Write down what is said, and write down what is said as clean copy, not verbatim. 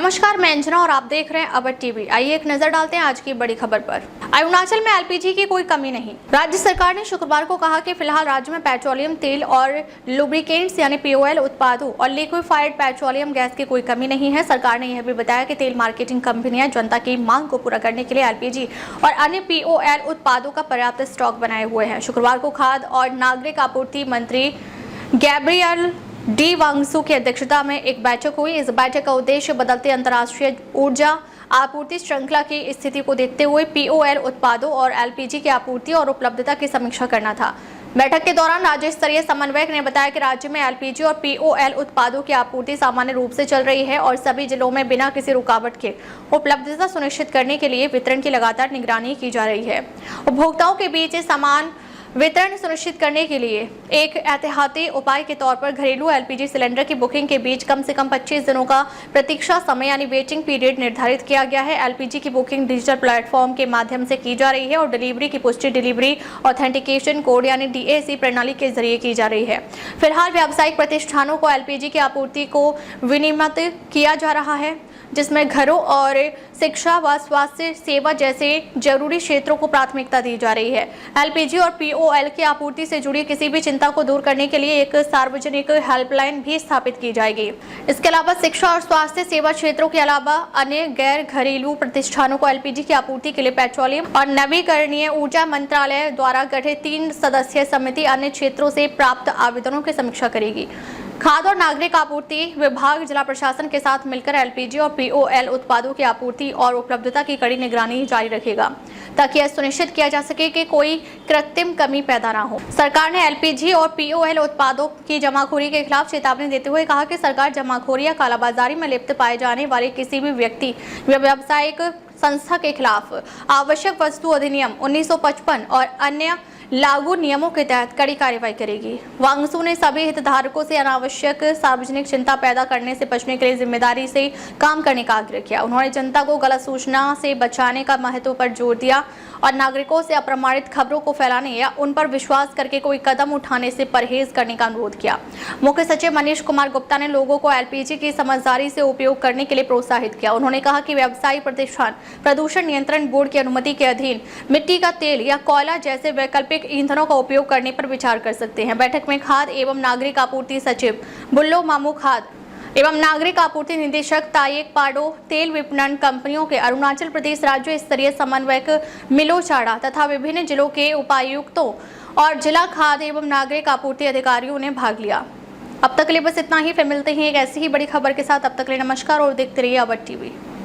नमस्कार, मैं अंजना और आप देख रहे हैं अवध टीवी। आइए एक नजर डालते हैं आज की बड़ी खबर पर। अरुणाचल में एलपीजी की कोई कमी नहीं। राज्य सरकार ने शुक्रवार को कहा कि फिलहाल राज्य में पेट्रोलियम तेल और लुब्रिकेंट्स यानी पीओएल उत्पादों और लिक्विफाइड पेट्रोलियम गैस की कोई कमी नहीं है। सरकार ने यह भी बताया कि तेल मार्केटिंग कंपनियां जनता की मांग को पूरा करने के लिए एलपीजी और अन्य पीओएल उत्पादों का पर्याप्त स्टॉक बनाए हुए हैं। शुक्रवार को खाद्य और नागरिक आपूर्ति मंत्री गैब्रियल डी वांगसू की अध्यक्षता में एक बैठक हुई। इस बैठक का उद्देश्य बदलते अंतर्राष्ट्रीय ऊर्जा आपूर्ति श्रृंखला की स्थिति को देखते हुए पीओएल उत्पादों और एलपीजी की आपूर्ति और उपलब्धता की समीक्षा करना था। बैठक के दौरान राज्य स्तरीय समन्वयक ने बताया कि राज्य में एलपीजी और पीओएल उत्पादों की आपूर्ति सामान्य रूप से चल रही है और सभी जिलों में बिना किसी रुकावट के उपलब्धता सुनिश्चित करने के लिए वितरण की लगातार निगरानी की जा रही है। उपभोक्ताओं के बीच समान वितरण सुनिश्चित करने के लिए एक एहतियाती उपाय के तौर पर घरेलू एलपीजी सिलेंडर की बुकिंग के बीच कम से कम 25 दिनों का प्रतीक्षा समय यानी वेटिंग पीरियड निर्धारित किया गया है। एलपीजी की बुकिंग डिजिटल प्लेटफॉर्म के माध्यम से की जा रही है और डिलीवरी की पुष्टि डिलीवरी ऑथेंटिकेशन कोड यानी डीएसी प्रणाली के जरिए की जा रही है। फिलहाल व्यावसायिक प्रतिष्ठानों को एलपीजी की आपूर्ति को विनियमित किया जा रहा है, जिसमें घरों और शिक्षा व स्वास्थ्य सेवा जैसे जरूरी क्षेत्रों को प्राथमिकता दी जा रही है। एलपीजी और पीओएल की आपूर्ति से जुड़ी किसी भी चिंता को दूर करने के लिए एक सार्वजनिक हेल्पलाइन भी स्थापित की जाएगी। इसके अलावा शिक्षा और स्वास्थ्य सेवा क्षेत्रों के अलावा अन्य गैर घरेलू प्रतिष्ठानों को एलपीजी की आपूर्ति के लिए पेट्रोलियम और नवीकरणीय ऊर्जा मंत्रालय द्वारा गठित 3 सदस्यीय समिति अन्य क्षेत्रों से प्राप्त आवेदनों की समीक्षा करेगी। खाद्य और नागरिक आपूर्ति विभाग जिला प्रशासन के साथ मिलकर एलपीजी और पीओएल उत्पादों की आपूर्ति और उपलब्धता की कड़ी निगरानी जारी रखेगा ताकि यह सुनिश्चित किया जा सके कि कोई कृत्रिम कमी पैदा न हो। सरकार ने एलपीजी और पीओएल उत्पादों की जमाखोरी के खिलाफ चेतावनी देते हुए कहा कि सरकार जमाखोरी या कालाबाजारी में लिप्त पाए जाने वाले किसी भी व्यक्ति या व्यावसायिक संस्था के खिलाफ आवश्यक वस्तु अधिनियम 1955 और अन्य लागू नियमों के तहत कड़ी कार्रवाई करेगी। वांगसू ने सभी हितधारकों से अनावश्यक सार्वजनिक चिंता पैदा करने से बचने के लिए जिम्मेदारी से काम करने का आग्रह किया। उन्होंने जनता को गलत सूचना से बचाने का महत्व पर जोर दिया और नागरिकों से अप्रमाणित खबरों को फैलाने या उन पर विश्वास करके कोई कदम उठाने से परहेज करने का अनुरोध किया। मुख्य सचिव मनीष कुमार गुप्ता ने लोगों को एलपीजी की समझदारी से उपयोग करने के लिए प्रोत्साहित किया। उन्होंने कहा कि व्यवसायिक प्रतिष्ठान प्रदूषण नियंत्रण बोर्ड की अनुमति के अधीन मिट्टी का तेल या कोयला जैसे वैकल्पिक ईंधनों का उपयोग करने पर विचार कर सकते हैं। बैठक में खाद्य एवं नागरिक आपूर्ति सचिव बुल्लो मामू, खाद्य एवं नागरिक आपूर्ति निदेशक तायेक पाडो, तेल विपणन कंपनियों के अरुणाचल प्रदेश राज्य स्तरीय समन्वयक मिलो चाड़ा तथा विभिन्न जिलों के उपायुक्तों और जिला खाद्य एवं नागरिक आपूर्ति अधिकारियों ने भाग लिया। अब तक के लिए बस इतना ही। फिर मिलते हैं एक ऐसी ही बड़ी खबर के साथ। अब तक के लिए नमस्कार और देखते रहिए अवध टीवी।